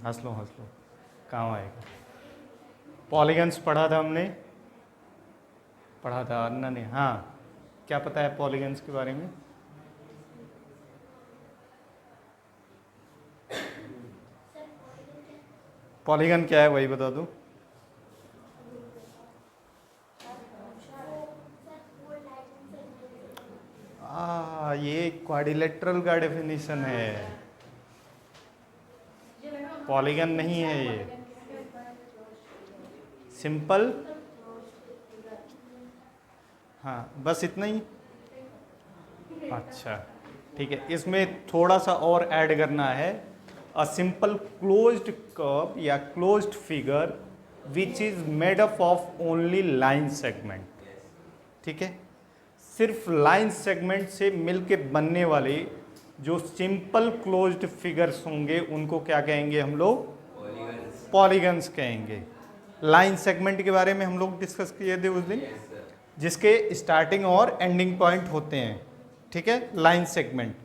हंस लो, काम आएगा। पॉलीगन्स पढ़ा था हमने, पढ़ा था अन्ना ने। हाँ, क्या पता है पॉलीगन्स के बारे में? पॉलीगन क्या है वही बता दो। ये क्वाड्रिलेटरल का डेफिनेशन है, पॉलीगन नहीं है ये। सिंपल, हाँ बस इतना ही। अच्छा ठीक है, इसमें थोड़ा सा और ऐड करना है। अ सिंपल क्लोज्ड कर्व या closed figure which is made up of only line segment. ठीक है, सिर्फ लाइन सेगमेंट से मिलके बनने वाले जो सिंपल क्लोज्ड फिगर्स होंगे उनको क्या कहेंगे हम लोग? पॉलीगन्स कहेंगे। लाइन सेगमेंट के बारे में हम लोग डिस्कस किए थे उस दिन, जिसके स्टार्टिंग और एंडिंग पॉइंट होते हैं। ठीक है, लाइन सेगमेंट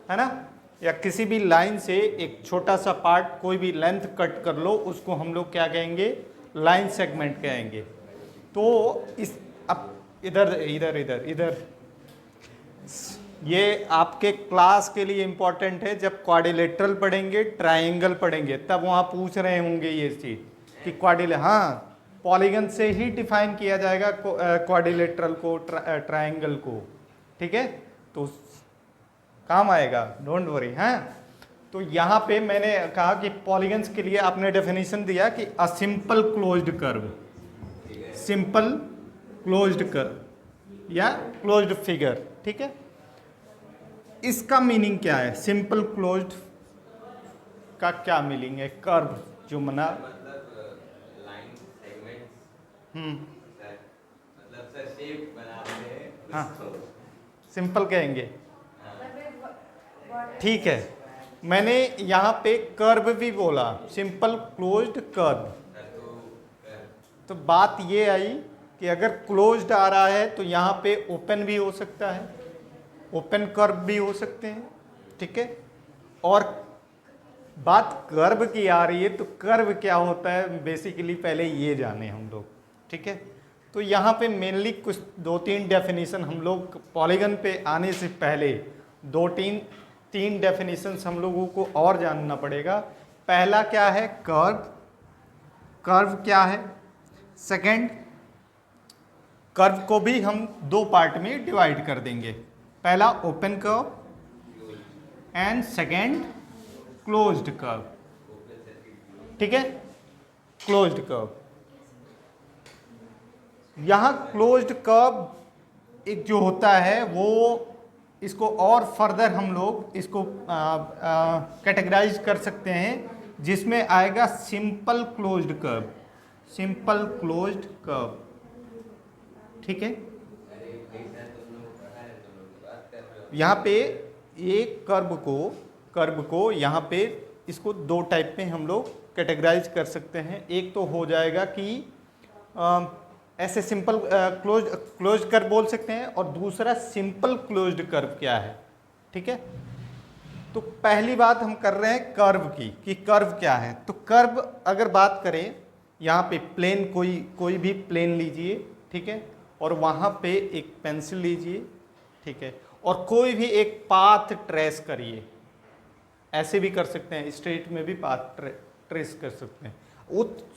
है ना, या किसी भी लाइन से एक छोटा सा पार्ट, कोई भी लेंथ कट कर लो, उसको हम लोग क्या कहेंगे? लाइन सेगमेंट कहेंगे। तो इस अब इधर इधर इधर इधर ये आपके क्लास के लिए इंपॉर्टेंट है। जब क्वाड्रिलेटरल पढ़ेंगे, ट्रायंगल पढ़ेंगे, तब वहाँ पूछ रहे होंगे ये चीज़ कि हाँ पॉलीगन से ही डिफाइन किया जाएगा क्वाड्रिलेटरल को, ट्रायंगल को। ठीक है, तो काम आएगा, डोंट वरी। हाँ, तो यहाँ पे मैंने कहा कि पॉलीगन्स के लिए आपने डेफिनेशन दिया कि अ simple closed curve, simple closed curve या क्लोज्ड फिगर। ठीक है, इसका मीनिंग क्या है? सिंपल क्लोज्ड का क्या मीनिंग है? कर्व जो बना, लाइन सेगमेंट्स, मतलब सर शेप बनाते हैं। हाँ सिंपल कहेंगे। ठीक है, मैंने यहाँ पे कर्व भी बोला, सिंपल क्लोज्ड कर्व। तो बात ये आई कि अगर क्लोज्ड आ रहा है तो यहाँ पे ओपन भी हो सकता है, ओपन कर्व भी हो सकते हैं। ठीक है, और बात कर्व की आ रही है तो कर्व क्या होता है बेसिकली पहले ये जाने हम लोग। ठीक है, तो यहाँ पे मेनली कुछ 2-3 डेफिनेशन हम लोग पॉलीगन पे आने से पहले 2-3 डेफिनेशंस हम लोगों को और जानना पड़ेगा। पहला क्या है? कर्व। कर्व क्या है? सेकंड, कर्व को भी हम 2 पार्ट में डिवाइड कर देंगे। पहला open curve and second closed curve. ठीक है, क्लोज्ड कर्व। यहां क्लोज्ड कर्व एक जो होता है वो, इसको और फर्दर हम लोग इसको कैटेगराइज कर सकते हैं, जिसमें आएगा simple closed curve, simple closed curve. ठीक है, यहाँ पे एक कर्व को यहाँ पे इसको 2 टाइप में हम लोग कैटेगराइज कर सकते हैं। एक तो हो जाएगा कि ऐसे सिंपल क्लोज्ड कर्व बोल सकते हैं, और दूसरा सिंपल क्लोज्ड कर्व क्या है। ठीक है, तो पहली बात हम कर रहे हैं कर्व की, कि कर्व क्या है। तो कर्व अगर बात करें, यहाँ पे प्लेन, कोई भी प्लेन लीजिए। ठीक है, और वहाँ पे एक पेंसिल लीजिए। ठीक है, और कोई भी एक पाथ ट्रेस करिए। ऐसे भी कर सकते हैं, स्ट्रेट में भी पाथ ट्रेस कर सकते हैं। उस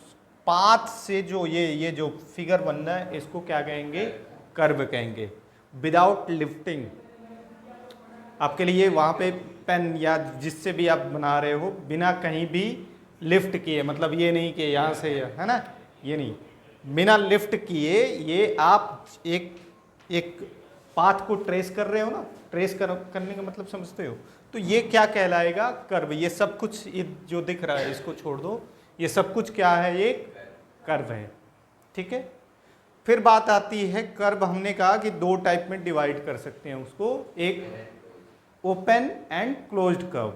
पाथ से जो ये जो फिगर बन रहा है, इसको क्या कहेंगे? कर्व कहेंगे, विदाउट लिफ्टिंग। आपके लिए वहाँ पे पेन या जिससे भी आप बना रहे हो, बिना कहीं भी लिफ्ट किए, मतलब ये नहीं कि यहाँ से, है ना, ये नहीं, बिना लिफ्ट किए ये आप एक पाथ को ट्रेस कर रहे हो ना। ट्रेस करने का मतलब समझते हो? तो ये क्या कहलाएगा? कर्व। ये सब कुछ, ये जो दिख रहा है इसको छोड़ दो, ये सब कुछ क्या है? ये कर्व है। ठीक है, फिर बात आती है कर्व। हमने कहा कि 2 टाइप में डिवाइड कर सकते हैं उसको, एक ओपन एंड क्लोज्ड कर्व।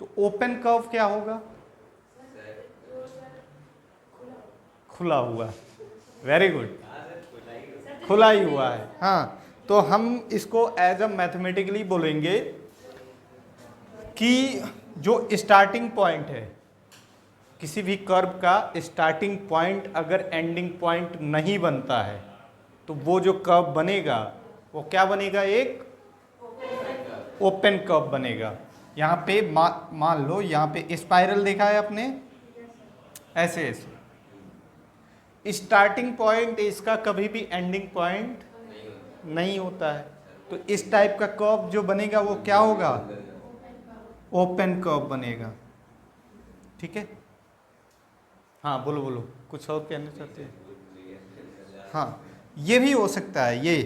तो ओपन कर्व क्या होगा? खुला हुआ। वेरी गुड, खुला ही हुआ है। हाँ, तो हम इसको एज अ मैथमेटिकली बोलेंगे कि जो स्टार्टिंग पॉइंट है, किसी भी कर्व का स्टार्टिंग पॉइंट अगर एंडिंग पॉइंट नहीं बनता है तो वो जो कर्व बनेगा वो क्या बनेगा, एक ओपन कर्व बनेगा। यहाँ पे मान लो यहाँ पे स्पाइरल देखा है आपने, ऐसे ऐसे स्टार्टिंग पॉइंट इसका कभी भी एंडिंग पॉइंट नहीं होता है, तो इस टाइप का कर्व जो बनेगा वो क्या होगा, ओपन कर्व बनेगा। ठीक है, हाँ बोलो बोलो, कुछ और कहना चाहते हैं? हाँ, ये भी हो सकता है ये,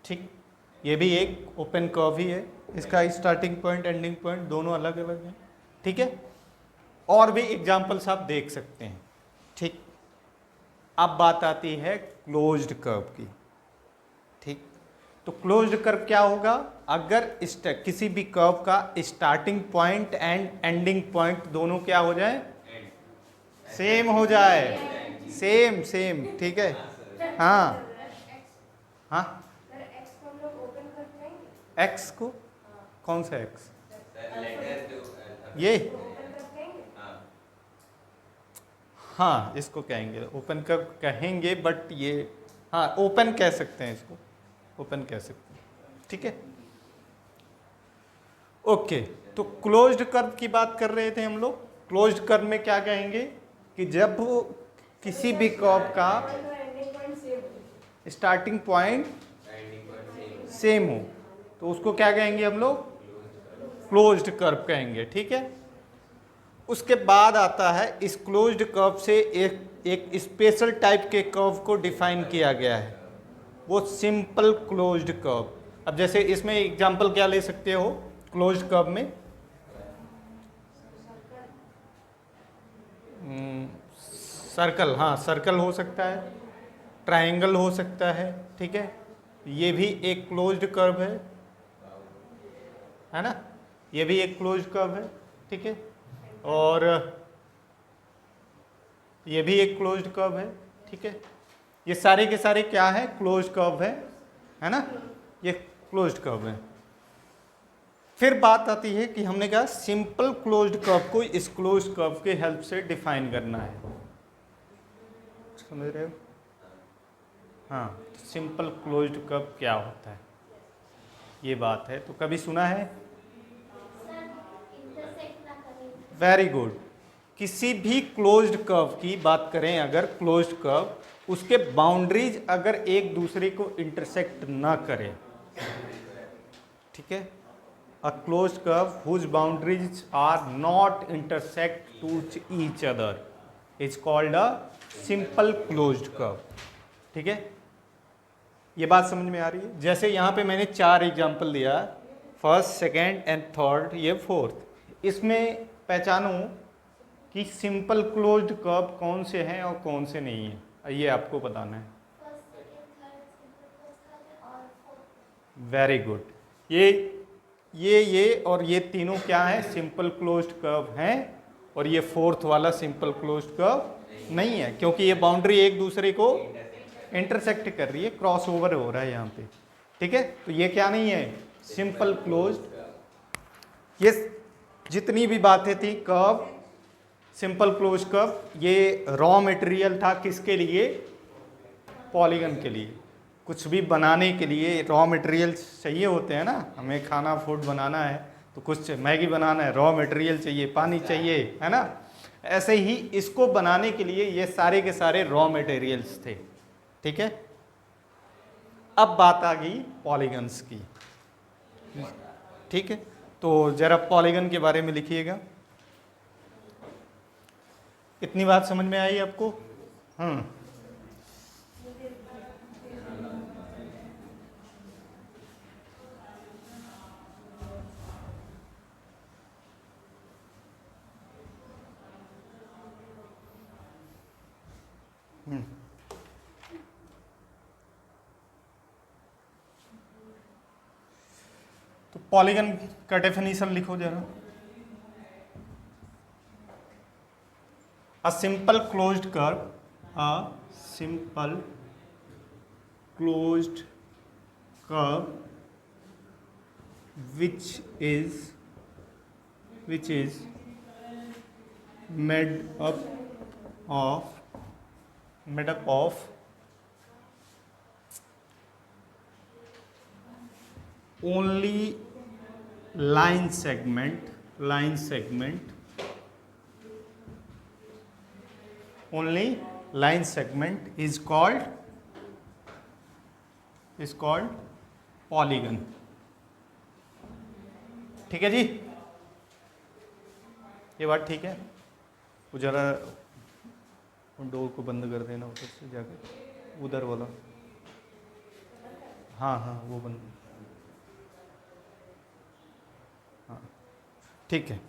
ठीक, ये भी एक ओपन कर्व ही है, इसका स्टार्टिंग पॉइंट एंडिंग पॉइंट दोनों अलग अलग हैं। ठीक है, और भी एग्जांपल्स आप देख सकते हैं। ठीक, अब बात आती है क्लोज्ड कर्व की। ठीक, तो क्लोज्ड कर्व क्या होगा, अगर किसी भी कर्व का starting point and ending point दोनों क्या हो जाए, सेम हो जाए, सेम सेम। ठीक है, हाँ हाँ, एक्स को, कौन सा एक्स, ये, हाँ इसको कहेंगे ओपन कर्व कहेंगे, बट ये हाँ ओपन कह सकते हैं, इसको ओपन कह सकते हैं। ठीक है, ओके, तो क्लोज्ड कर्व की बात कर रहे थे हम लोग। क्लोज्ड कर्व में क्या कहेंगे कि जब किसी भी कर्व का स्टार्टिंग पॉइंट सेम हो तो उसको क्या कहेंगे हम लोग, क्लोज्ड कर्व कहेंगे। ठीक है, उसके बाद आता है इस क्लोज्ड कर्व से एक स्पेशल टाइप के कर्व को डिफाइन किया गया है, वो सिंपल क्लोज्ड कर्व। अब जैसे इसमें एग्जांपल क्या ले सकते हो क्लोज्ड कर्व में, सर्कल, हाँ सर्कल हो सकता है, ट्रायंगल हो सकता है। ठीक है, ये भी एक क्लोज्ड कर्व है ना, ये भी एक क्लोज्ड कर्व है। ठीक है, और ये भी एक क्लोज्ड कर्व है। ठीक है, ये सारे के सारे क्या है, क्लोज्ड कर्व है ना, ये क्लोज्ड कर्व है। फिर बात आती है कि हमने कहा सिंपल क्लोज्ड कर्व को इस क्लोज्ड कर्व के हेल्प से डिफाइन करना है, समझ रहे हो? हाँ, सिंपल क्लोज्ड कर्व क्या होता है, ये बात है। तो कभी सुना है? Very good. किसी भी क्लोज्ड कर्व की बात करें, अगर क्लोज्ड कर्व उसके बाउंड्रीज अगर एक दूसरे को इंटरसेक्ट ना करें, ठीक है, a closed curve whose boundaries are not intersect to each other is called a simple closed curve. ठीक है, ये बात समझ में आ रही है? जैसे यहाँ पे मैंने 4 एग्जाम्पल दिया, फर्स्ट, सेकेंड एंड थर्ड, ये फोर्थ। इसमें पहचानो कि सिंपल क्लोज्ड कर्व कौन से हैं और कौन से नहीं हैं, ये आपको बताना है। वेरी गुड, ये और ये तीनों क्या है, सिंपल क्लोज्ड कर्व हैं, और ये फोर्थ वाला सिंपल क्लोज्ड कर्व नहीं है, क्योंकि ये बाउंड्री एक दूसरे को इंटरसेक्ट कर रही है, क्रॉस ओवर हो रहा है यहाँ पे। ठीक है, तो ये क्या नहीं है, सिंपल क्लोज्ड। ये जितनी भी बातें थी कर्व, सिंपल क्लोज कर्व, ये रॉ मटेरियल था किसके लिए, पॉलीगन के लिए। कुछ भी बनाने के लिए रॉ मटेरियल चाहिए होते हैं ना, हमें खाना फूड बनाना है तो कुछ मैगी बनाना है, रॉ मटेरियल चाहिए, पानी चाहिए, है ना। ऐसे ही इसको बनाने के लिए ये सारे के सारे रॉ मटेरियल्स थे। ठीक है, अब बात आ गई पॉलीगन्स की। ठीक है, तो जरा पॉलीगन के बारे में लिखिएगा। इतनी बात समझ में आई आपको? तो पॉलीगन का डेफिनेशन लिखो जरा। A simple closed curve, a simple closed curve which is made up of only line segment, only line segment is called polygon. ठीक है जी, ये बात ठीक है। वो जरा डोर को बंद कर देना उधर से जाके, उधर वाला। हाँ हाँ वो बंद, हाँ ठीक है।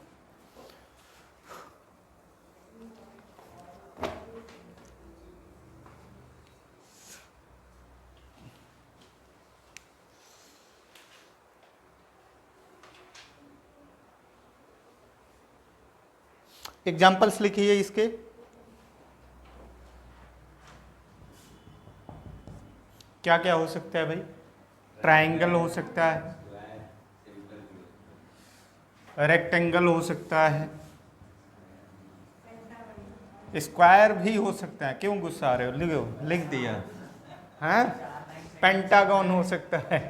एग्जाम्पल्स लिखिए इसके। क्या क्या हो सकता है भाई? ट्रायंगल हो सकता है, रेक्टेंगल हो सकता है, स्क्वायर भी हो सकता है। क्यों गुस्सा आ रहे हो? लिखो, लिख दिया। हाँ, पेंटागन हो सकता है,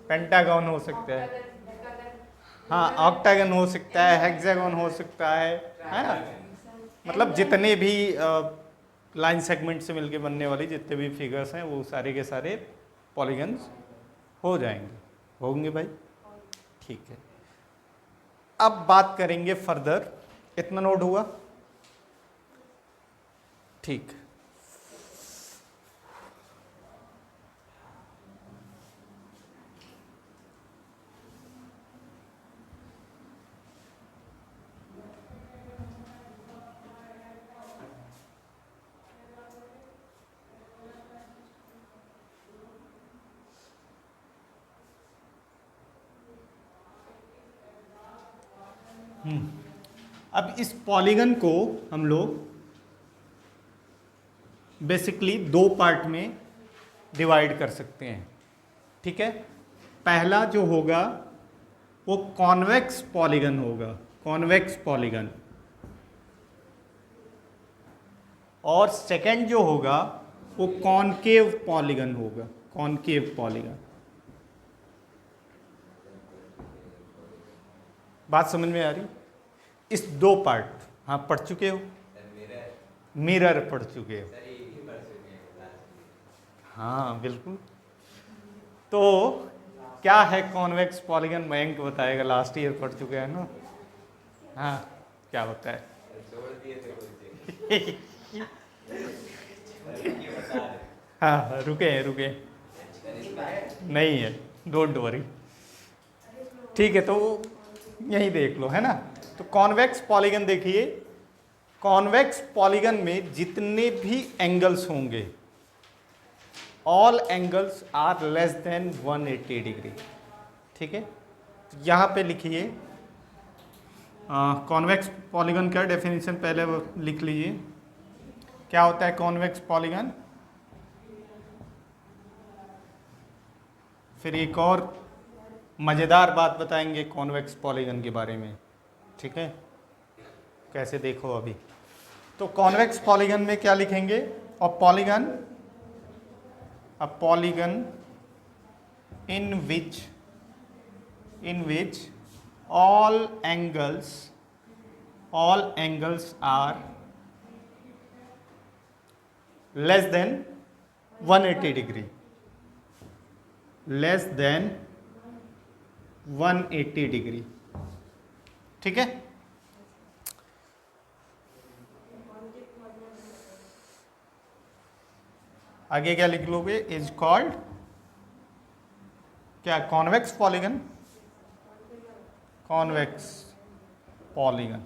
पेंटागन हो सकता है, हाँ ऑक्टागन हो सकता है, हेक्सागन हो सकता है ना। मतलब जितने भी लाइन सेगमेंट से मिलके बनने वाली जितने भी फिगर्स हैं वो सारे के सारे पॉलीगन्स हो जाएंगे, होंगे भाई। ठीक है, अब बात करेंगे फर्दर। इतना नोट हुआ? ठीक। अब इस पॉलीगन को हम लोग बेसिकली दो पार्ट में डिवाइड कर सकते हैं। ठीक है, पहला जो होगा वो कॉन्वेक्स पॉलीगन होगा, कॉन्वेक्स पॉलीगन। और सेकंड जो होगा वो कॉनकेव पॉलीगन होगा, कॉनकेव पॉलीगन। बात समझ में आ रही? इस दो पार्ट, हाँ पढ़ चुके हो? मिरर पढ़ चुके हो? हाँ बिल्कुल। तो क्या है कॉन्वेक्स पॉलीगन? मयंक बताएगा, लास्ट ईयर पढ़ चुके हैं ना। हाँ क्या होता है? हाँ रुके हैं, रुके नहीं है, डोंट वरी। ठीक है, तो यही देख लो, है ना। तो कॉन्वेक्स पॉलीगन देखिए, कॉन्वेक्स पॉलीगन में जितने भी एंगल्स होंगे, all angles are less than 180 degree. ठीक है, तो यहाँ पे लिखिए कॉन्वेक्स पॉलीगन का डेफिनेशन पहले लिख लीजिए। क्या होता है कॉन्वेक्स पॉलीगन? फिर एक और मज़ेदार बात बताएंगे कॉन्वेक्स पॉलीगन के बारे में। ठीक है, कैसे देखो अभी। तो कॉन्वेक्स पॉलीगन में क्या लिखेंगे? और polygon, a polygon in which all angles are less than 180 degree, less than 180 degree. ठीक है, आगे क्या लिख लोगे? इज कॉल्ड क्या? Convex polygon, convex polygon.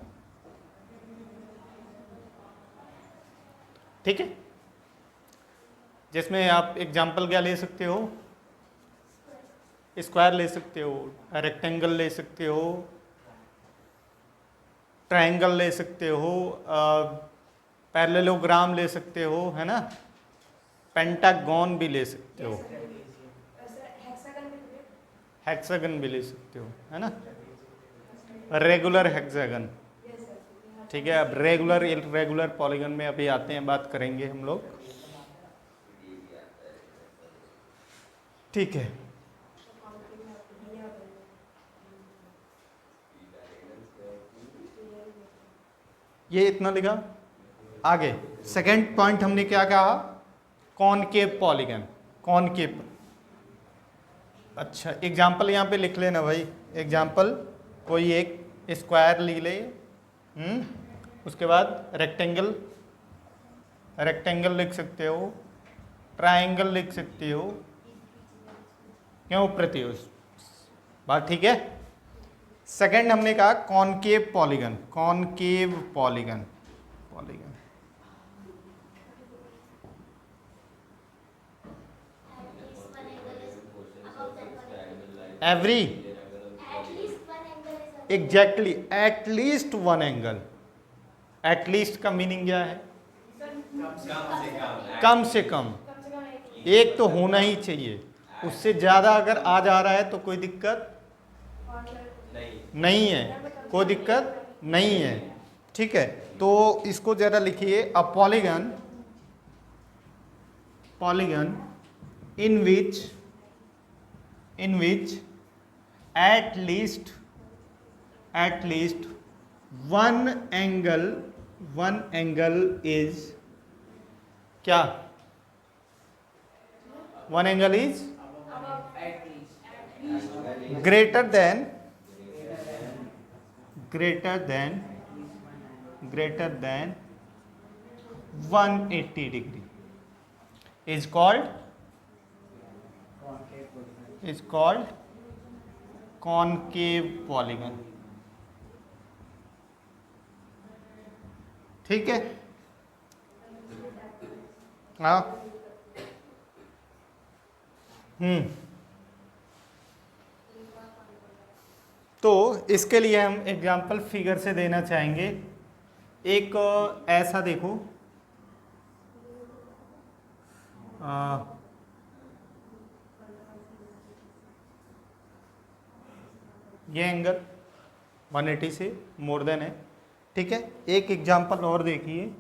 ठीक है, जिसमें आप एग्जाम्पल क्या ले सकते हो? स्क्वायर ले सकते हो, रेक्टेंगल ले सकते हो, ट्रायंगल ले सकते हो, पैरेललोग्राम ले सकते हो, है ना, पेंटागन भी ले सकते हो, हेक्सागन भी ले सकते हो, है ना, रेगुलर हेक्सागन, ठीक है, अब रेगुलर इरेगुलर पॉलीगन में अभी आते हैं, बात करेंगे हम लोग। ठीक है, ये इतना लिखा। आगे सेकंड पॉइंट हमने क्या कहा, कॉनकेव पॉलीगन, कॉनकेव। अच्छा एग्जाम्पल यहाँ पे लिख लेना भाई, एग्जाम्पल कोई एक स्क्वायर ले ले, उसके बाद रेक्टेंगल, रेक्टेंगल लिख सकते हो, ट्रायंगल लिख सकते हो, क्यों प्रतियुज, बात ठीक है। सेकंड हमने कहा concave polygon, concave polygon, polygon every exactly at least one angle. At least का मीनिंग क्या है, कम से कम एक तो होना ही चाहिए, उससे ज़्यादा अगर आ जा रहा है तो कोई दिक्कत नहीं है, कोई दिक्कत नहीं है। ठीक है, तो इसको ज़रा लिखिए, a polygon, polygon in which at least one angle is क्या, one angle is greater than 180 degree is called concave polygon. ठीक है, हाँ तो इसके लिए हम एग्जांपल फिगर से देना चाहेंगे। एक ऐसा देखो, ये एंगल 180 से मोर देन है। ठीक है, एक एग्जांपल और देखिए,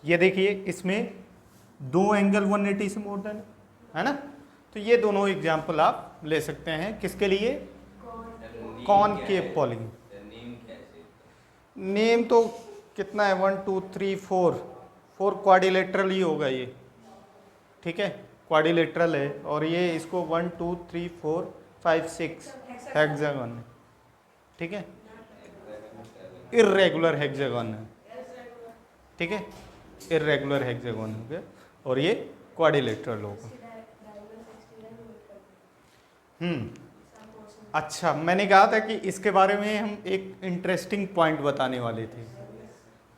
ये देखिए, इसमें दो एंगल 180 से मोर देन है ना, तो ये दोनों एग्जांपल आप ले सकते हैं किसके लिए, कॉनकेव पॉलीगन। नेम तो कितना है, 1 2 3 4 क्वाड्रिलेटरल ही होगा ये। ठीक है, क्वाड्रिलेटरल है, और ये इसको 1 2 3 4 5 6 हेक्सागन है। ठीक है, इर्रेगुलर हेक्सागन है। ठीक है, इर्रेगुलर हेक्सागन हो गया, और ये क्वाड्रिलेटरल होगा। अच्छा, मैंने कहा था कि इसके बारे में हम एक इंटरेस्टिंग पॉइंट बताने वाले थे।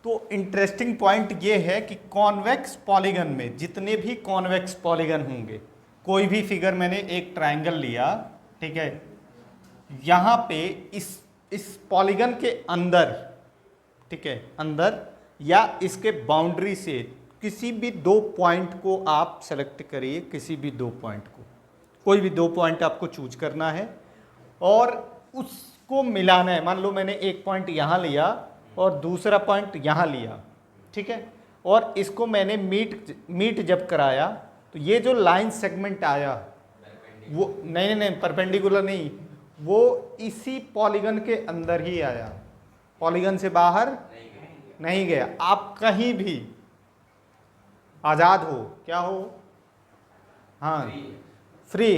तो इंटरेस्टिंग पॉइंट ये है कि कॉन्वेक्स पॉलीगन में जितने भी कॉन्वेक्स पॉलीगन होंगे, कोई भी फिगर, मैंने एक ट्रायंगल लिया, ठीक है, यहाँ पे इस पॉलीगन के अंदर, ठीक है, अंदर या इसके बाउंड्री से किसी भी दो पॉइंट को आप सेलेक्ट करिए, किसी भी दो पॉइंट को, कोई भी दो पॉइंट आपको चूज करना है और उसको मिलाना है। मान लो मैंने एक पॉइंट यहाँ लिया और दूसरा पॉइंट यहाँ लिया, ठीक है, और इसको मैंने मीट जब कराया तो ये जो लाइन सेगमेंट आया वो नहीं परपेंडिकुलर नहीं, वो इसी पॉलीगन के अंदर ही आया, पॉलीगन से बाहर नहीं गया। आप कहीं भी आज़ाद हो, क्या हो, हाँ फ्री,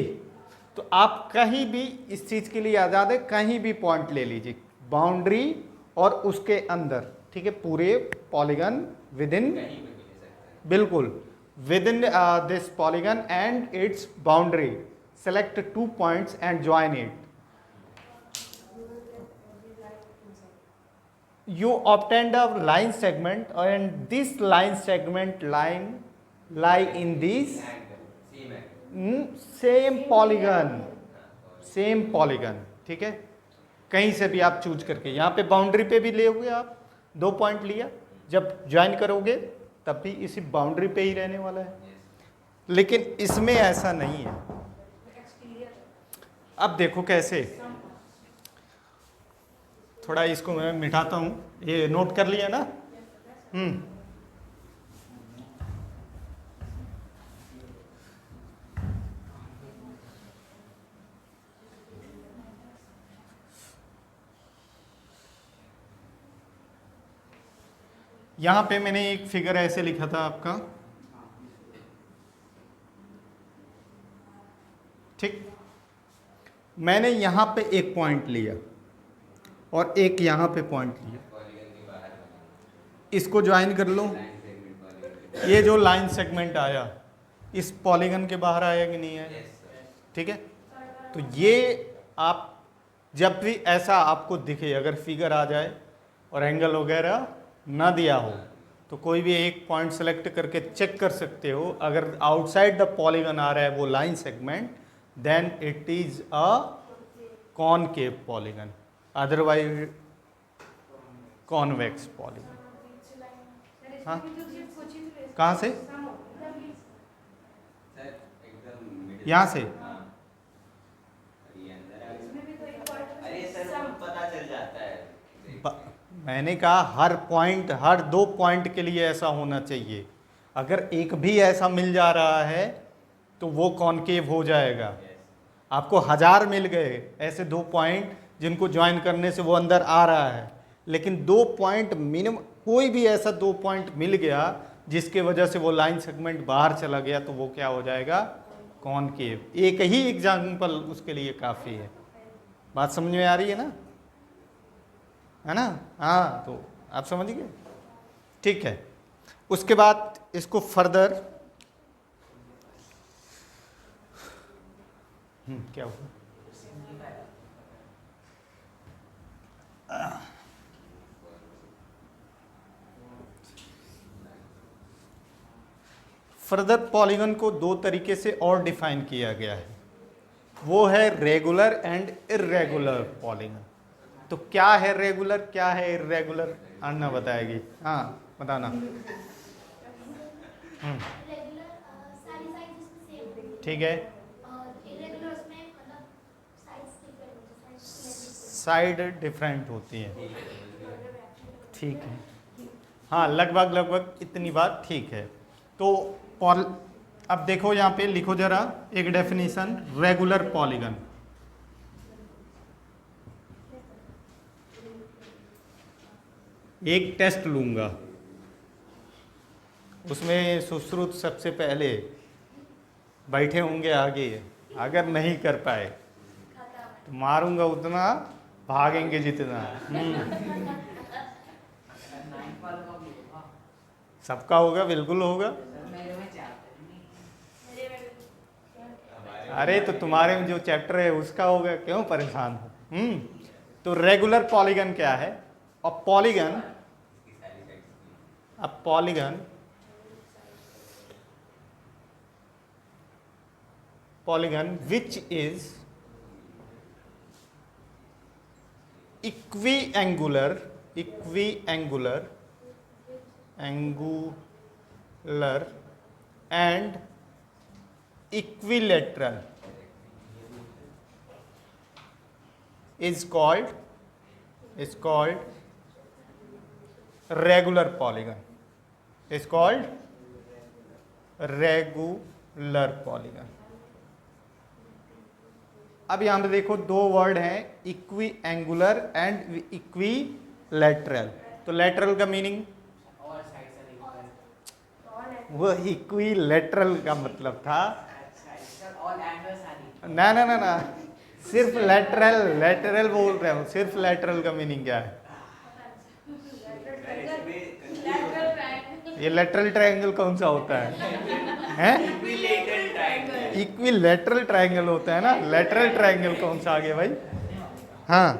तो आप कहीं भी इस चीज़ के लिए आज़ाद है, कहीं भी पॉइंट ले लीजिए, बाउंड्री और उसके अंदर, ठीक है, पूरे पॉलीगन विद इन, बिल्कुल with in this polygon and it's boundary, select 2 points and join it. You obtained a line segment and this line segment lie in this same polygon, ठीक है, कहीं से भी आप चूज करके, यहाँ पे बाउंड्री पे भी ले हुए आप 2 पॉइंट लिया, जब ज्वाइन करोगे तब भी इसी बाउंड्री पे ही रहने वाला है, लेकिन इसमें ऐसा नहीं है। अब देखो कैसे, थोड़ा इसको मैं मिटाता हूँ, ये नोट कर लिया ना। यहाँ पे मैंने एक फिगर ऐसे लिखा था आपका, ठीक। मैंने यहाँ पे एक पॉइंट लिया और एक यहाँ पे पॉइंट लिया, पॉलीगन के बाहर इसको ज्वाइन कर लो। Line segment polygon. ये जो लाइन सेगमेंट आया इस पॉलीगन के बाहर आया कि नहीं आया? Yes sir. ठीक है। तो ये आप जब भी ऐसा आपको दिखे, अगर फिगर आ जाए और एंगल वगैरह ना दिया हो, तो कोई भी एक पॉइंट सेलेक्ट करके चेक कर सकते हो। अगर आउटसाइड द पॉलीगन आ रहा है वो line segment, then it is a concave polygon, otherwise convex polygon. हाँ, कहाँ से? सर एकदम मिडिल। यहाँ से? हाँ। ये अंदर आ गया। अरे सर वो पता चल जाता है। मैंने कहा हर पॉइंट, हर 2 पॉइंट के लिए ऐसा होना चाहिए। अगर एक भी ऐसा मिल जा रहा है तो वो कॉनकेव हो जाएगा। आपको 1000 मिल गए ऐसे 2 पॉइंट जिनको ज्वाइन करने से वो अंदर आ रहा है, लेकिन 2 पॉइंट मिनिमम, कोई भी ऐसा 2 पॉइंट मिल गया जिसके वजह से वो लाइन सेगमेंट बाहर चला गया, तो वो क्या हो जाएगा? कॉनकेव। एक ही एग्जाम्पल उसके लिए काफ़ी है। बात समझ में आ रही है ना? है ना? हाँ, तो आप समझ गए, ठीक है। उसके बाद इसको फर्दर क्या हुआ? फर्दर पॉलीगन को 2 तरीके से और डिफाइन किया गया है, वो है रेगुलर एंड इर्रेगुलर पॉलीगन। तो क्या है रेगुलर, क्या है इर्रेगुलर? अन्ना बताएगी। हाँ, बताना। रेगुलर सारी साइज उसमें सेम होगी ठीक है। और इरेगुलर उसमें मतलब साइज डिफरेंट होती है, साइड डिफरेंट होती है, ठीक है। हाँ, लगभग लगभग इतनी बात ठीक है। तो अब देखो यहाँ पे लिखो जरा एक डेफिनेशन, रेगुलर पॉलीगन। एक टेस्ट लूंगा, उसमें सुश्रुत सबसे पहले बैठे होंगे आगे, अगर नहीं कर पाए तो मारूंगा उतना, भागेंगे जितना। सबका होगा, बिल्कुल होगा। अरे तो तुम्हारे में जो चैप्टर है उसका होगा, क्यों परेशान हो? तो रेगुलर पॉलीगन क्या है? और पॉलीगन, अब polygon which is equiangular and equilateral is called regular polygon, is called regular polygon। अब यहाँ पे देखो 2 वर्ड हैं, इक्वी एंगुलर एंड इक्विलैटरल। तो लैटरल का मीनिंग, वो इक्विलैटरल का मतलब था, ना ना ना ना, सिर्फ लैटरल बोल रहे हो। सिर्फ लैटरल का मीनिंग क्या है? ये लैटरल ट्रायंगल कौन सा होता है? इक्विलैटरल ट्रायंगल होता है ना। लैटरल ट्रायंगल कौन सा आ गया भाई? हाँ,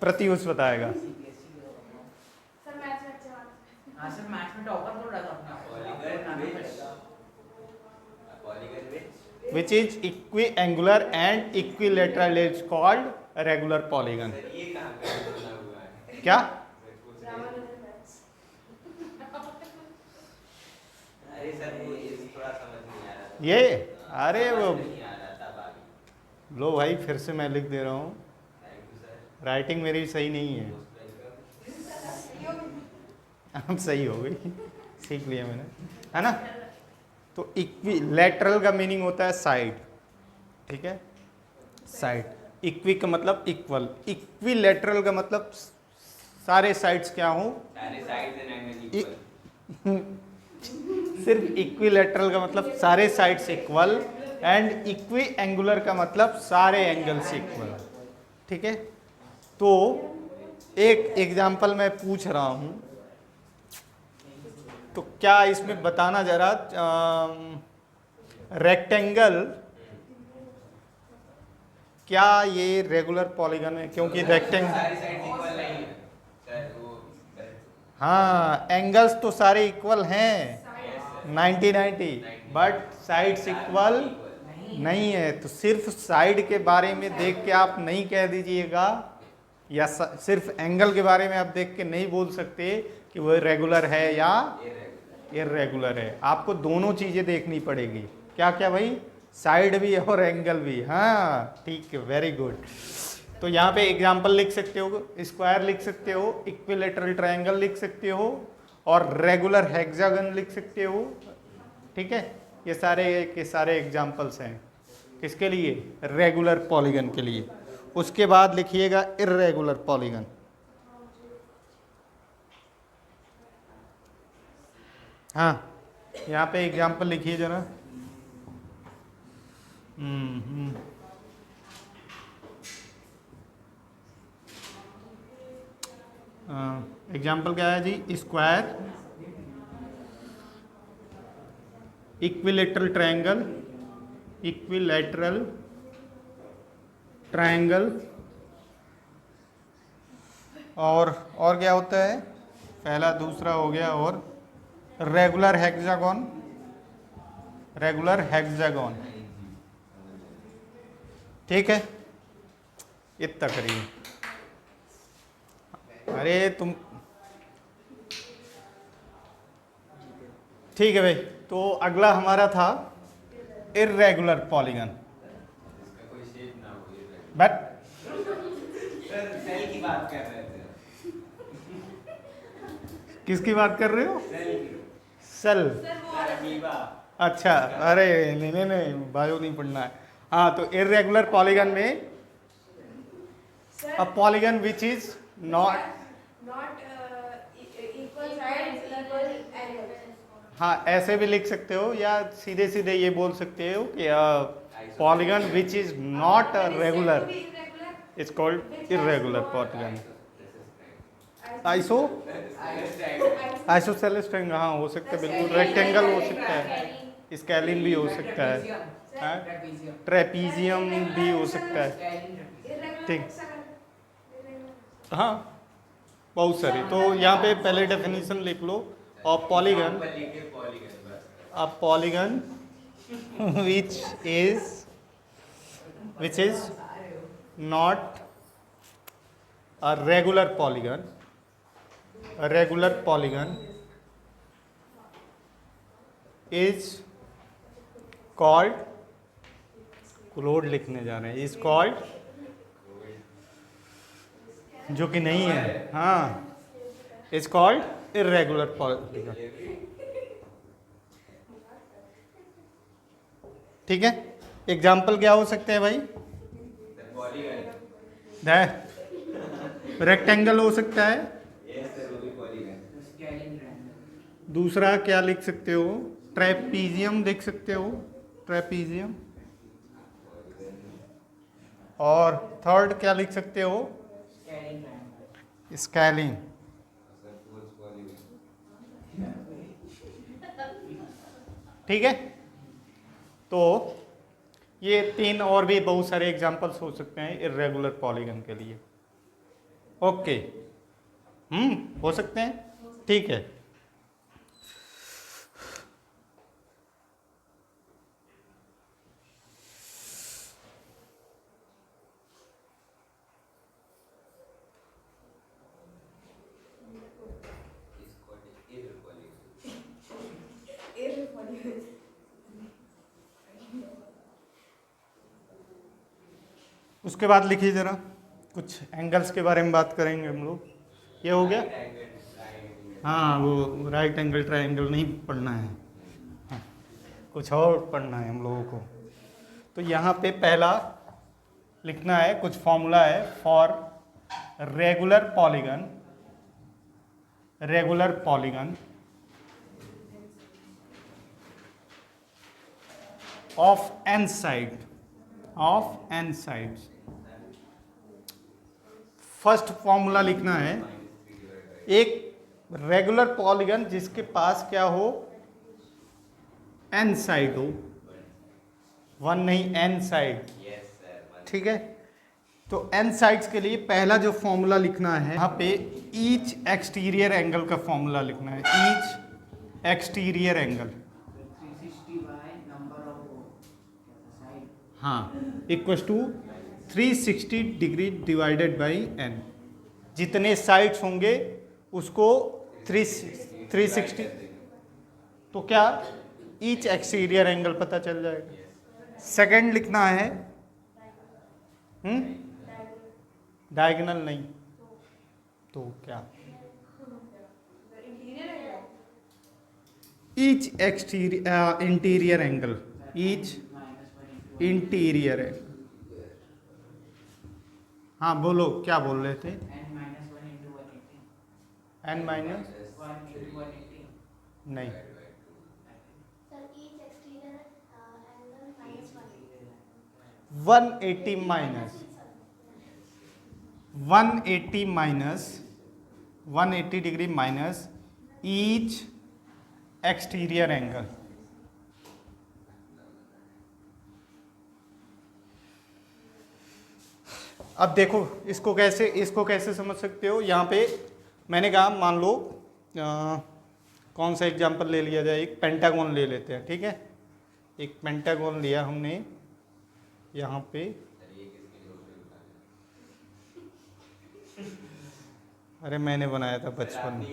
प्रत्युष बताएगा। Which is equiangular and equilateral is called regular polygon। ये कहाँ पे बोला हुआ है? क्या? अरे सर वो ये थोड़ा समझ नहीं आ रहा था। ये, अरे वो नहीं आ रहा था लो भाई, फिर से मैं लिख दे रहा हूँ। Thank you sir. राइटिंग मेरी सही नहीं है। अब सही हो गई, सीख लिया मैंने, है ना। तो इक्विलैटरल का मीनिंग होता है साइड, ठीक है, साइड। इक्वी का मतलब इक्वल, इक्विलैटरल का मतलब सारे साइड्स क्या हों, सारे साइड्स एंड एंगल इक्वल। सिर्फ इक्विलैटरल का मतलब सारे sides equal, and equi angular का मतलब सारे एंगल्स इक्वल, ठीक है। तो एक एग्जांपल मैं पूछ रहा हूं, तो क्या इसमें बताना जरा, रेक्टेंगल क्या ये रेगुलर पॉलीगन है, क्योंकि रेक्टेंगल, सारी साइड्स इक्वल नहीं है सर, वो हाँ एंगल्स तो सारे इक्वल हैं, yes sir. 90-90, but sides equal नहीं है। तो सिर्फ साइड के बारे में देख के आप नहीं कह दीजिएगा, या सिर्फ एंगल के बारे में आप देख के नहीं बोल सकते कि वो रेगुलर है या इर्रेगुलर है। आपको दोनों चीजें देखनी पड़ेगी। क्या क्या भाई, साइड भी और एंगल भी, हाँ ठीक है, वेरी गुड। तो यहाँ पे एग्जांपल लिख सकते हो, स्क्वायर लिख सकते हो, इक्विलेटरल ट्रायंगल लिख सकते हो, और रेगुलर हेक्सागन लिख सकते हो, ठीक है। ये सारे के सारे एग्जांपल्स हैं किसके लिए, रेगुलर पॉलीगन के लिए। उसके बाद लिखिएगा इर्रेगुलर पॉलीगन। हाँ, यहाँ पे एग्जांपल लिखिए जरा। एग्जांपल क्या है जी, square, equilateral triangle, equilateral triangle, और क्या होता है, पहला दूसरा हो गया, और रेगुलर हेक्सागन, रेगुलर हेक्सागन, ठीक है। इतना करिए, अरे तुम, ठीक है भाई। तो अगला हमारा था इर्रेगुलर पॉलीगन, इसका कोई शेप ना हो ये। बट सर सेल की बात कर रहे थे। किसकी बात कर रहे हो, सेल की। Cell, sir amoeba. अच्छा, अरे नहीं नहीं नहीं, बायो नहीं पढ़ना है। हाँ, तो इर्रेगुलर पॉलीगन में a polygon which is not, equal sides, equal angles. हाँ ऐसे भी लिख सकते हो, या सीधे सीधे ये बोल सकते हो कि polygon which is not regular is called irregular polygon. Iso, isosceles triangle, हाँ हो सकता है, बिल्कुल। रेक्टेंगल हो सकता है, स्केलिन भी हो सकता है, ट्रेपीजियम भी हो सकता है, ठीक, हाँ बहुत सारे। तो यहाँ पे पहले डेफिनेशन लिख लो of polygon, a polygon which is not a regular polygon, a regular polygon is called, क्लोड लिखने जा रहे हैं, is called, जो कि नहीं है, हाँ, is called irregular polygon, ठीक है। एग्जाम्पल क्या हो सकते हैं भाई, रेक्टेंगल हो सकता है, दूसरा क्या लिख सकते हो, ट्रेपीजियम लिख सकते हो, ट्रेपीजियम, और थर्ड क्या लिख सकते हो, स्केलिन, ठीक है। तो ये तीन और भी बहुत सारे एग्जांपल्स हो सकते हैं इर्रेगुलर पॉलीगन के लिए, ओके, हो सकते हैं, ठीक है। उसके बाद लिखिए ज़रा, कुछ एंगल्स के बारे में बात करेंगे हम लोग। ये हो गया। हाँ, वो राइट एंगल ट्रायंगल नहीं पढ़ना है, हाँ, कुछ और पढ़ना है हम लोगों को। तो यहाँ पे पहला लिखना है, कुछ फॉर्मूला है for regular polygon, regular polygon of n side, of n sides. First formula लिखना है, एक रेगुलर पॉलीगन जिसके पास क्या हो, एन साइड हो, वन नहीं एन साइड, ठीक है। तो एन साइड्स के लिए पहला जो फॉर्मूला लिखना है यहाँ पे ईच एक्सटीरियर एंगल का फॉर्मूला लिखना है, each exterior angle, 360 by number of side. हाँ, equal to 360 degree divided by n. जितने साइड्स होंगे उसको 360, तो क्या ईच एक्सटीरियर एंगल पता चल जाएगा। सेकंड लिखना है डायगोनल नहीं तो क्या, each exterior interior angle, each interior angle. हाँ बोलो, क्या बोल रहे थे। N minus 1 into 180. N minus 1 into 180. नहीं, Sir, each exterior angle minus 1. 180 minus 180 minus 180 degree minus each exterior angle. अब देखो इसको कैसे समझ सकते हो। यहाँ पे मैंने कहा मान लो कौन सा एग्जांपल ले लिया जाए, एक पेंटागन ले लेते हैं, ठीक है। एक पेंटागन लिया हमने यहाँ पे, अरे मैंने बनाया था बचपन में,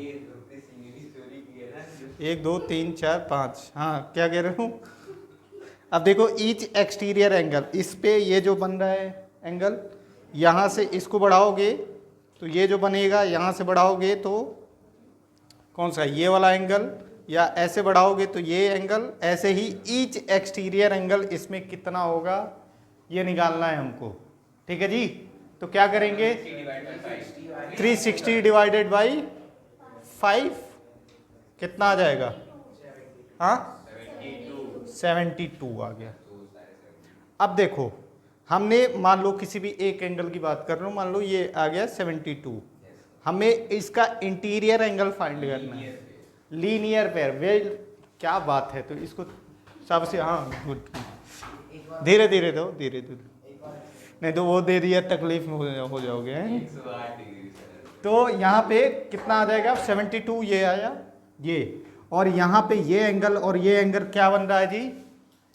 1 2 3 4 5, हाँ क्या कह रहे हो। अब देखो ईच एक्सटीरियर एंगल, इस पे ये जो बन रहा है एंगल, यहाँ से इसको बढ़ाओगे तो ये जो बनेगा, यहाँ से बढ़ाओगे तो कौन सा, ये वाला एंगल, या ऐसे बढ़ाओगे तो ये एंगल, ऐसे ही ईच एक्सटीरियर एंगल इसमें कितना होगा ये निकालना है हमको, ठीक है जी। तो क्या करेंगे, 360 डिवाइडेड बाई 5 कितना आ जाएगा, हाँ 72 आ गया। अब देखो हमने मान लो किसी भी एक एंगल की बात कर रहा हूँ, मान लो ये आ गया 72, हमें इसका इंटीरियर एंगल फाइंड करना है, लीनियर पेयर, वे क्या बात है। तो इसको सबसे, हाँ गुड, धीरे धीरे दो, धीरे धीरे, नहीं तो वो दे दिया तकलीफ में हो जाओगे हैं। तो यहाँ पे कितना आ जाएगा, 72 ये आया ये, और यहाँ पे ये एंगल और ये एंगल क्या बन रहा है जी,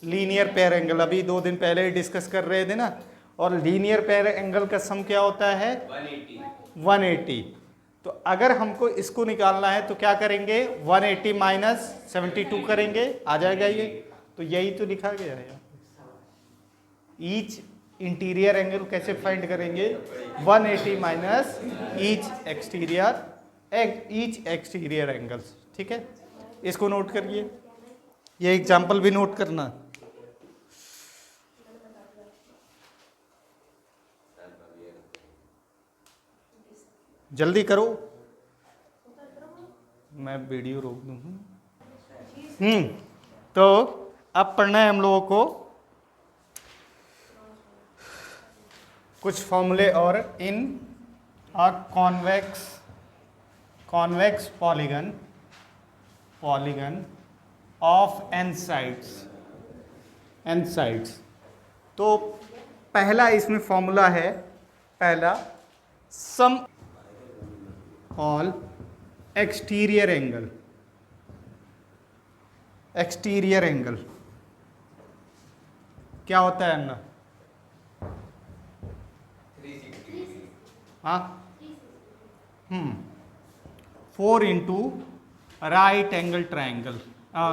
लीनियर पेयर एंगल। अभी 2 दिन पहले ही डिस्कस कर रहे थे ना। और लीनियर पेयर एंगल का सम क्या होता है, 180। तो अगर हमको इसको निकालना है तो क्या करेंगे, 180 माइनस 72 करेंगे, आ जाएगा ये। तो यही तो लिखा गया है। ईच इंटीरियर एंगल कैसे फाइंड करेंगे, 180 माइनस ईच एक्सटीरियर एंगल्स, ठीक है। इसको नोट करिए, ये एग्जाम्पल भी नोट करना। जल्दी करो, मैं वीडियो रोक दूँ। तो अब पढ़ना है हम लोगों को कुछ फॉर्मूले, और in a convex polygon of n sides. तो पहला इसमें फॉर्मूला है, पहला सम ऑल एक्सटीरियर एंगल क्या होता है अन्ना, 360 हाँ 4 into right angle triangle,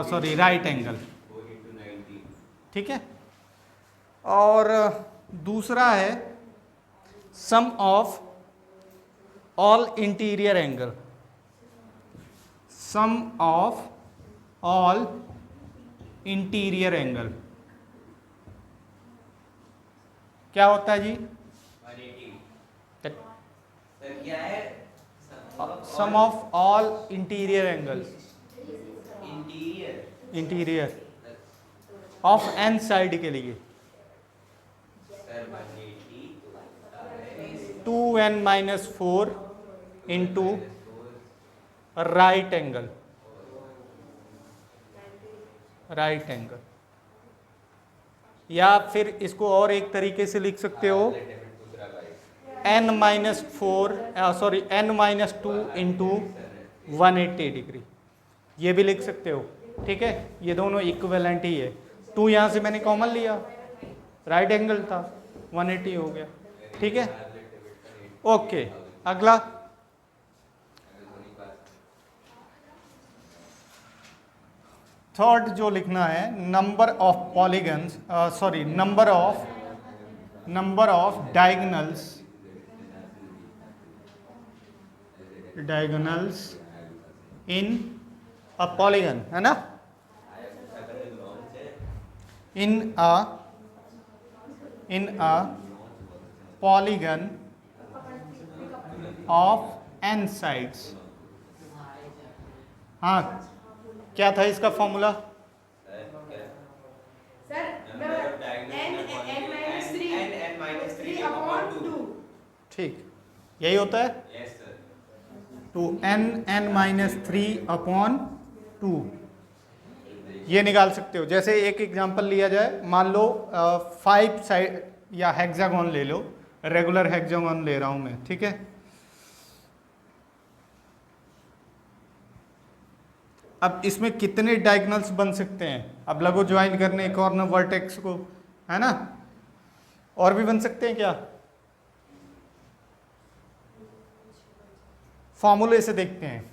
sorry right angle, 4 into 90, ठीक है। और दूसरा है sum of all interior angle, sum of all interior angle क्या होता है जी? 180 सर क्या है? Sum of all interior angle, interior of n side के लिए sir 180 2n-4 into right angle, right angle. या फिर इसको और एक तरीके से लिख सकते हो n-2 इंटू 180 डिग्री, ये भी लिख सकते हो। ठीक है, ये दोनों इक्विवेलेंट ही है। 2 यहाँ से मैंने कॉमन लिया, राइट एंगल था, 180 हो गया। ठीक है, ओके। अगला थर्ड जो लिखना है, number of polygons, sorry number of diagonals in a polygon, है ना? In a polygon of n sides. हाँ, क्या था इसका फॉर्मूला? Sir, n-3 ठीक, यही होता है। Yes sir. तो n-3/2 ये निकाल सकते हो। जैसे एक एग्जांपल लिया जाए, मान लो 5 साइड या हेक्सागोन ले लो, रेगुलर हेक्सागोन ले रहा हूं मैं। ठीक है, अब इसमें कितने डायगोनल्स बन सकते हैं? अब लगो ज्वाइन करने कॉर्नर वर्टेक्स को, है ना? और भी बन सकते हैं क्या? फॉर्मूले से देखते हैं।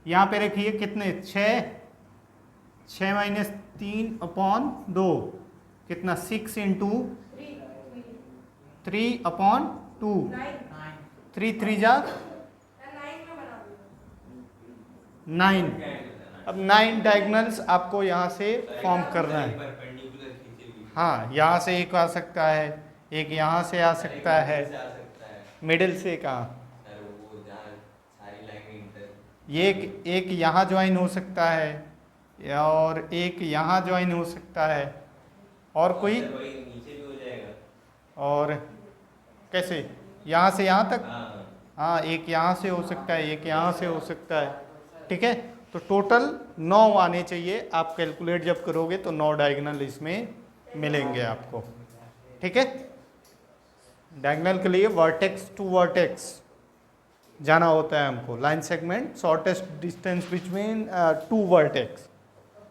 यहां पे रखिए कितने, 6-3/2 कितना, 6 इंटू 3/2, 3 3 जा 9। अब 9 डायगोनल्स आपको यहाँ से फॉर्म करना है। परपेंडिकुलर खींचे हुए हाँ, यहाँ से एक आ सकता है, एक यहाँ से आ सकता है, से आ सकता है मिडिल से कहाँ, सर, वो जहाँ सारी लाइन इंटर। ये एक यहाँ ज्वाइन हो सकता है, और एक यहाँ ज्वाइन हो सकता है, और कोई, सर वही नीचे भी हो जाएगा। और कैसे, यहाँ से यहाँ तक। हाँ हाँ, एक यहाँ से हो सकता है, एक यहाँ से हो सकता है। ठीक है, तो टोटल 9 आने चाहिए। आप कैलकुलेट जब करोगे तो 9 डायगोनल इसमें मिलेंगे आपको। ठीक है, डायगोनल के लिए वर्टेक्स टू वर्टेक्स जाना होता है हमको। Line segment shortest distance between 2 vertex,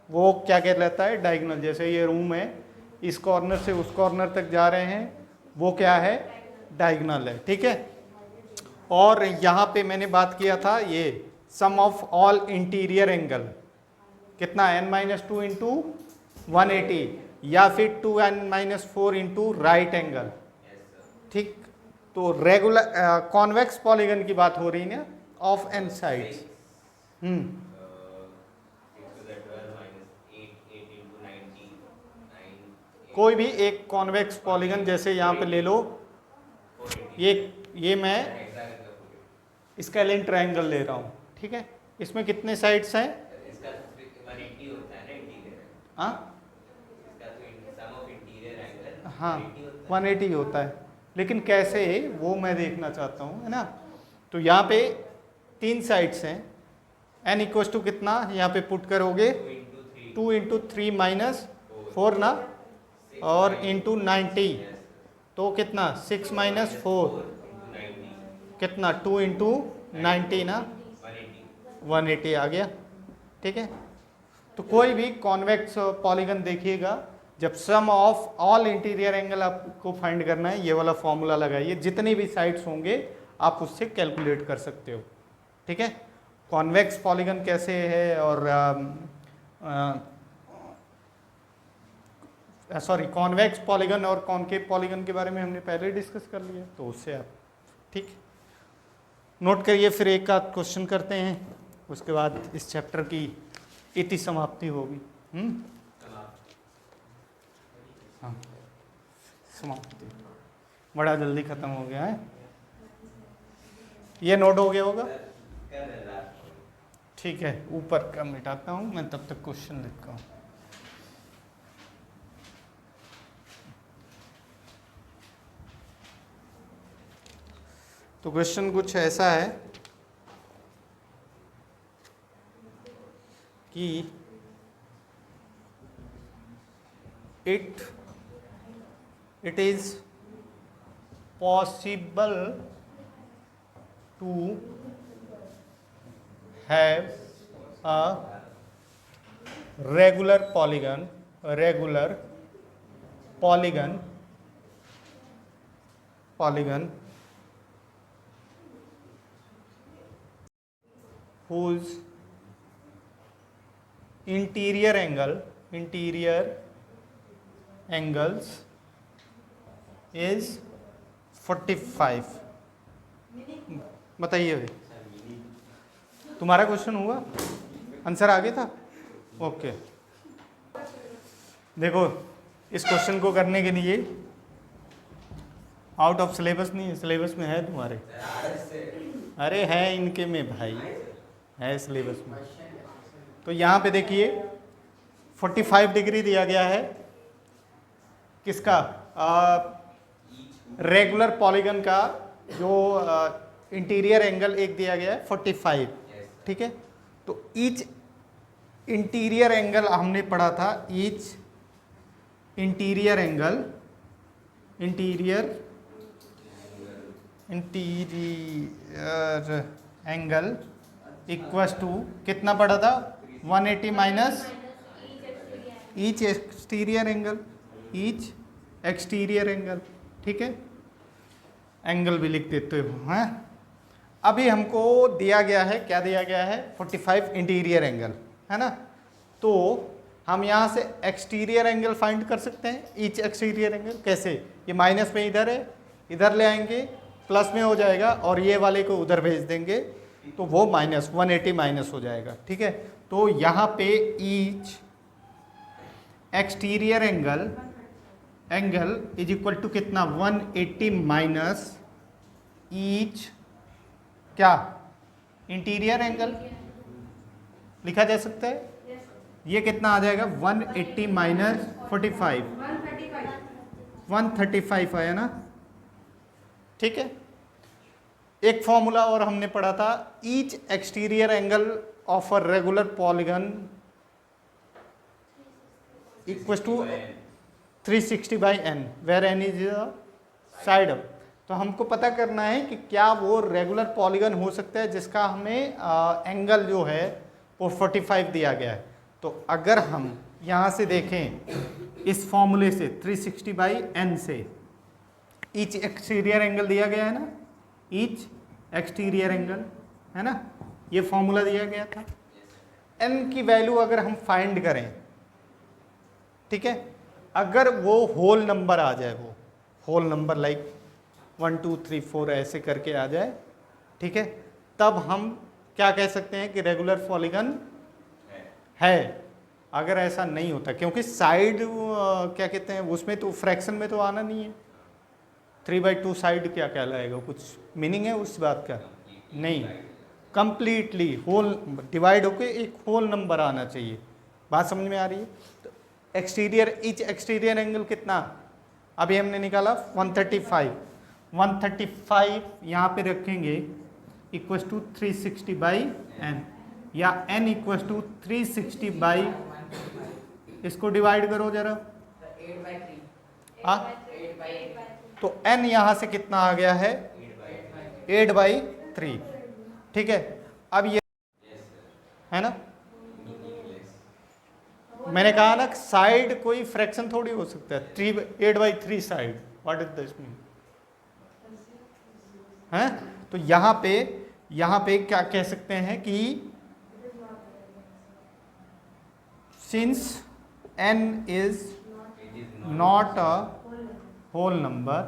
वो क्या कहलाता है? डायगोनल। जैसे ये रूम है, इस कॉर्नर से उस कॉर्नर तक जा रहे हैं, वो क्या है? डायगोनल है। ठीक है, और यहाँ पे मैंने बात किया था ये सम ऑफ ऑल इंटीरियर एंगल कितना, n-2 इंटू 180, या फिर 2n-4 इंटू राइट एंगल। ठीक, तो रेगुलर कॉन्वेक्स पॉलीगन की बात हो रही है ना, ऑफ एन साइड्स। 6-12 कोई भी एक कॉन्वेक्स पॉलीगन, जैसे यहाँ पे ले लो, ये मैं स्केलिन ट्रायंगल ले रहा हूँ। ठीक है, इसमें कितने साइड्स हैं? इसका 180 होता है ना इंटीरियर। हाँ इसका तो सम ऑफ इंटीरियर एंगल हाँ 180 होता है। 180 होता है, लेकिन कैसे, वो मैं देखना चाहता हूँ, है ना? तो यहाँ पे 3 साइड्स हैं, n इक्वस टू कितना यहाँ पे पुट करोगे, 2 इंटू 3-4 ना, और इंटू 90, तो कितना, 6-4 कितना, 2 इंटू 90 ना, 180 आ गया। ठीक है, तो कोई भी कॉन्वेक्स पॉलीगन देखिएगा, जब सम ऑफ ऑल इंटीरियर एंगल आपको फाइंड करना है, ये वाला फॉर्मूला लगाइए, जितने भी साइड्स होंगे आप उससे कैलकुलेट कर सकते हो। ठीक है, कॉन्वेक्स पॉलीगन कैसे है, और सॉरी कॉन्वेक्स पॉलीगन और कॉनकेव पॉलीगन के बारे में हमने पहले डिस्कस कर लिया, तो उससे आप ठीक, नोट करिए, फिर एक आध क्वेश्चन करते हैं, उसके बाद इस चैप्टर की इति समाप्ति होगी। हाँ, समाप्ति बड़ा जल्दी खत्म हो गया है। ये नोट हो गया होगा, ठीक है। ऊपर का मिटाता हूँ मैं, तब तक क्वेश्चन लिखता हूँ। तो क्वेश्चन कुछ ऐसा है कि it is possible to have a regular polygon whose interior angles is 45। बताइए भाई, तुम्हारा क्वेश्चन हुआ, आंसर आ गया था? ओके, देखो इस क्वेश्चन को करने के लिए आउट ऑफ सिलेबस नहीं है, सिलेबस में है तुम्हारे, अरे है इनके में भाई, है सिलेबस में। तो यहाँ पे देखिए 45 डिग्री दिया गया है, किसका? रेगुलर पॉलीगन का जो इंटीरियर एंगल एक दिया गया है 45, ठीक है। तो ईच इंटीरियर एंगल हमने पढ़ा था, each interior angle equals to कितना पढ़ा था? 180 माइनस ईच एक्सटीरियर एंगल, ठीक है। एंगल भी लिख देते हो, हैं। अभी हमको दिया गया है, क्या दिया गया है? 45 इंटीरियर एंगल, है ना। तो हम यहाँ से एक्सटीरियर एंगल फाइंड कर सकते हैं, ईच एक्सटीरियर एंगल। कैसे? ये माइनस में इधर है, इधर ले आएंगे, प्लस में हो जाएगा, और ये वाले को उधर भेज देंगे, तो वो माइनस 180 माइनस हो जाएगा, ठीक है। तो यहाँ पे each exterior angle is equal to कितना? 180 माइनस ईच क्या? इंटीरियर एंगल लिखा जा सकता है। ये कितना आ जाएगा? 180 माइनस 45, 135 आया ना, ठीक है। एक फॉर्मूला और हमने पढ़ा था, each exterior angle of a regular polygon equal to 360 by n, where n is side. तो हमको पता करना है कि क्या वो रेगुलर पॉलीगन हो सकता है जिसका हमें एंगल जो है वो 45 दिया गया है। तो अगर हम यहाँ से देखें इस फॉर्मूले से 360 बाई एन से, ईच एक्सटीरियर एंगल दिया गया है ना, ईच एक्सटीरियर एंगल, है ना, ये फॉर्मूला दिया गया था। एन की वैल्यू अगर हम फाइंड करें, ठीक है, अगर वो होल नंबर आ जाए, वो होल नंबर लाइक 1 2 3 4 ऐसे करके आ जाए, ठीक है, तब हम क्या कह सकते हैं कि रेगुलर पॉलीगन है। अगर ऐसा नहीं होता, क्योंकि साइड क्या कहते हैं उसमें, तो फ्रैक्शन में तो आना नहीं है, 3/2 साइड क्या कहलाएगा? कुछ मीनिंग है उस बात का? नहीं, कंप्लीटली होल डिवाइड होके एक होल नंबर आना चाहिए। बात समझ में आ रही है? तो एक्सटीरियर, ईच एक्सटीरियर एंगल कितना अभी हमने निकाला? 135 यहाँ पे रखेंगे इक्वल टू 360 बाई एन, या n इक्वल टू 360 बाई, इसको डिवाइड करो जरा, 8/3, 8/8, तो n यहाँ से कितना आ गया है? 8/3, ठीक है। अब ये है ना, मैंने कहा ना साइड कोई फ्रैक्शन थोड़ी हो सकता है। 8/3 side, what is this mean? है, तो यहाँ पे क्या कह सकते हैं कि since n is not a whole number,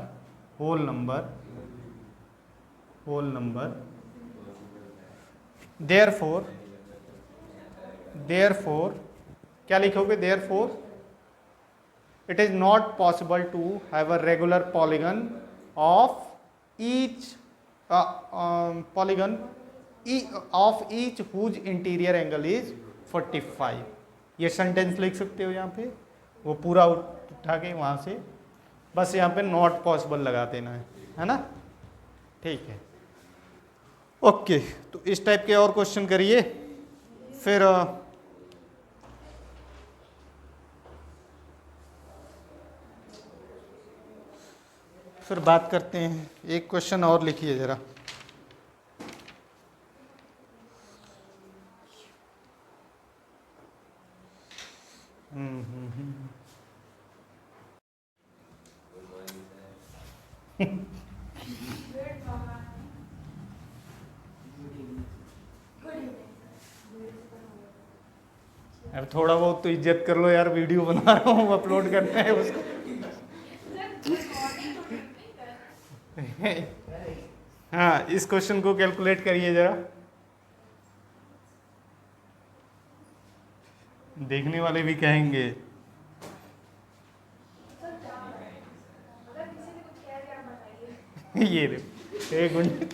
whole number, therefore क्या लिखोगे? Therefore it is not possible to have a regular polygon of each of each whose interior angle is 45. ये सेंटेंस लिख सकते हो यहाँ पे, वो पूरा उठा के वहाँ से बस यहाँ पे नॉट पॉसिबल लगा देना है ना? ठीक है, ओके। तो इस टाइप के और क्वेश्चन करिए, फिर बात करते हैं। एक क्वेश्चन और लिखिए जरा। अब थोड़ा बहुत तो इज्जत कर लो यार, वीडियो बना रहा हूँ, अपलोड करना है उसको। हाँ, इस क्वेश्चन को कैलकुलेट करिए जरा, देखने वाले भी कहेंगे। ये देखो, एक मिनट,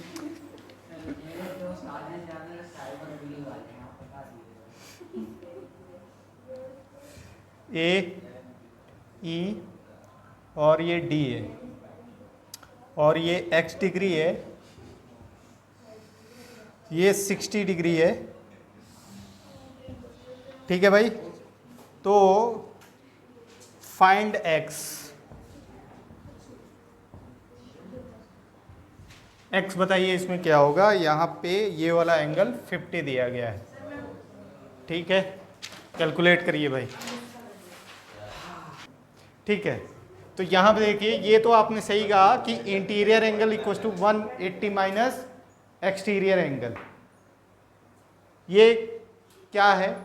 ए ई और ये डी है और ये x डिग्री है, ये 60 डिग्री है, ठीक है भाई। तो फाइंड x बताइए इसमें क्या होगा। यहाँ पे ये वाला एंगल 50 दिया गया है, ठीक है, कैलकुलेट करिए भाई, ठीक है। तो यहाँ पे देखिए, ये तो आपने सही कहा कि interior angle equal to 180 minus exterior angle. ये क्या है?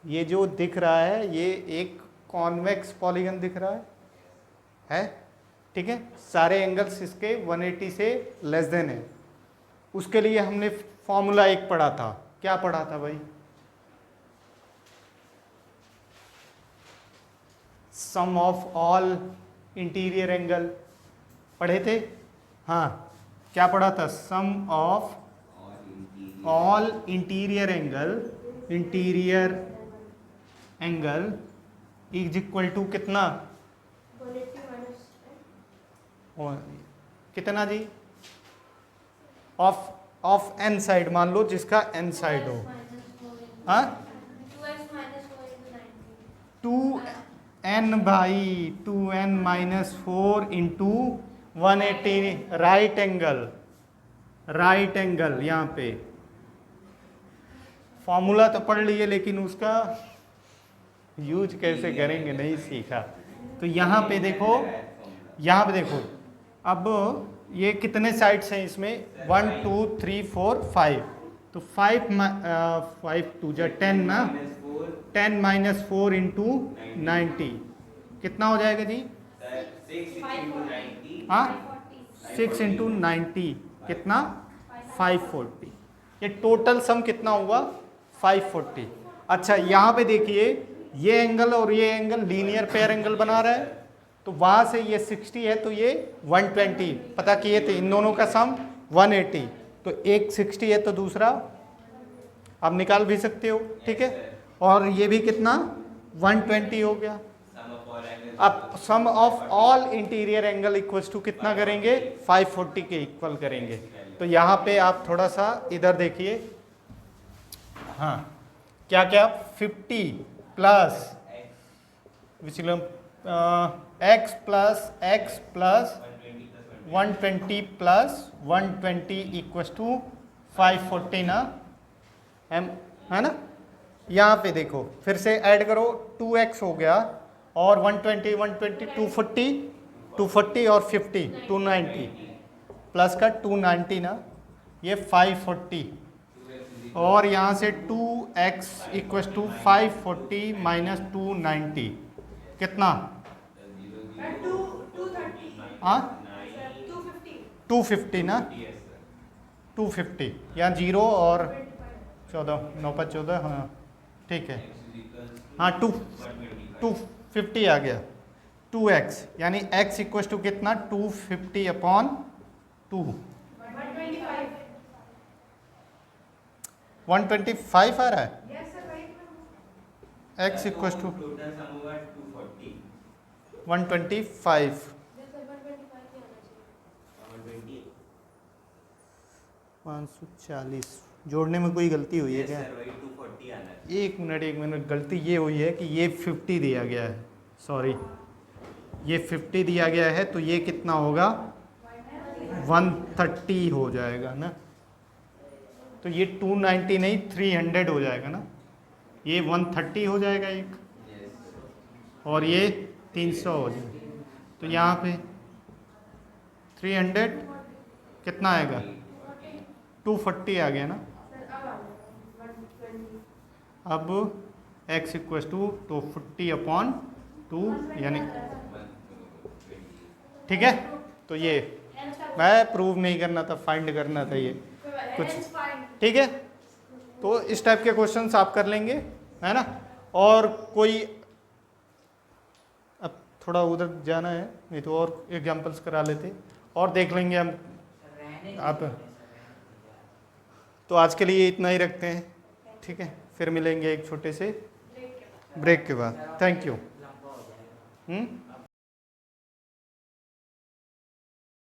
ये जो दिख रहा है ये एक कॉन्वेक्स पॉलीगन दिख रहा है, ठीक है। सारे एंगल्स इसके 180 से लेस देन है। उसके लिए हमने फॉर्मूला एक पढ़ा था, क्या पढ़ा था भाई? Sum of all interior angle पढ़े थे। हाँ, क्या पढ़ा था? Sum of all interior angle is equal to कितना? कितना जी? ऑफ एन साइड, मान लो जिसका एन साइड हो। हाँ, 2n भाई, 2n minus 4 into 180 right angle. यहाँ पे फॉर्मूला तो पढ़ लिए लेकिन उसका यूज कैसे करेंगे नहीं सीखा। तो यहाँ पे देखो, अब ये कितने साइड्स हैं इसमें? 1 2 3 4 5। तो 5 2 जा 10 ना, 10 माइनस 4 इंटू 90 कितना हो जाएगा जी? 6 इंटू 90 कितना? 540। ये टोटल सम कितना हुआ? 540। अच्छा, यहाँ पे देखिए, ये एंगल और ये एंगल लीनियर पेयर एंगल बना रहा है, तो वहाँ से ये 60 है तो ये 120 पता किए थे, इन दोनों का सम 180। तो एक 60 है तो दूसरा आप निकाल भी सकते हो, ठीक है। और ये भी कितना? 120 हो गया। अब sum of all interior angle equals to कितना करेंगे? 540 के इक्वल करेंगे। तो यहाँ पे आप थोड़ा सा इधर देखिए, हाँ क्या क्या? 50 plus x plus 120 plus 120 equals to 540 ना, है ना। यहाँ पे देखो, फिर से ऐड करो, 2x हो गया और 120 240 और 50 290 प्लस का 290 ना, ये 540 और यहाँ से 2x इक्वल्स टू 540 माइनस 290 कितना? हाँ 250. 250 ना, 250 यहाँ 0 और 14, 9 5 14, हाँ ठीक है, हाँ 250 आ गया, 2x यानी x इक्वल टू कितना 250 अपॉन 2, 125. 125 आ रहा है, Yes, sir, right. x equal to total sum होगा 240 125, Yes, sir, 125 ही आना चाहिए. 120 540 जोड़ने में कोई गलती हुई है यस क्या? सर वही 240 आना है। एक मिनट, गलती ये हुई है कि ये 50 दिया गया है, सॉरी ये 50 दिया गया है, तो ये कितना होगा 130 हो जाएगा ना, तो ये 290 नहीं 300 हो जाएगा ना, ये 130 हो जाएगा एक, यस सर और ये 300 हो जाएगा, तो यहाँ पे 300 कितना आएगा 240 आ गया ना। Sir, अब आ गया 120. अब x इक्वल टू 250 अपॉन 2 यानी, ठीक है, तो ये मैं प्रूव नहीं करना था, फाइंड करना था ये कुछ, Hence fine. ठीक है, तो इस टाइप के क्वेश्चंस आप कर लेंगे, है ना। और कोई अब थोड़ा उधर जाना है, नहीं तो और एग्जांपल्स करा लेते और देख लेंगे हम। रहने आप दीजिए, तो आज के लिए इतना ही रखते हैं, ठीक है, फिर मिलेंगे एक छोटे से Break के बाद. ब्रेक के बाद। Thank you. लंबा हो जाएगा।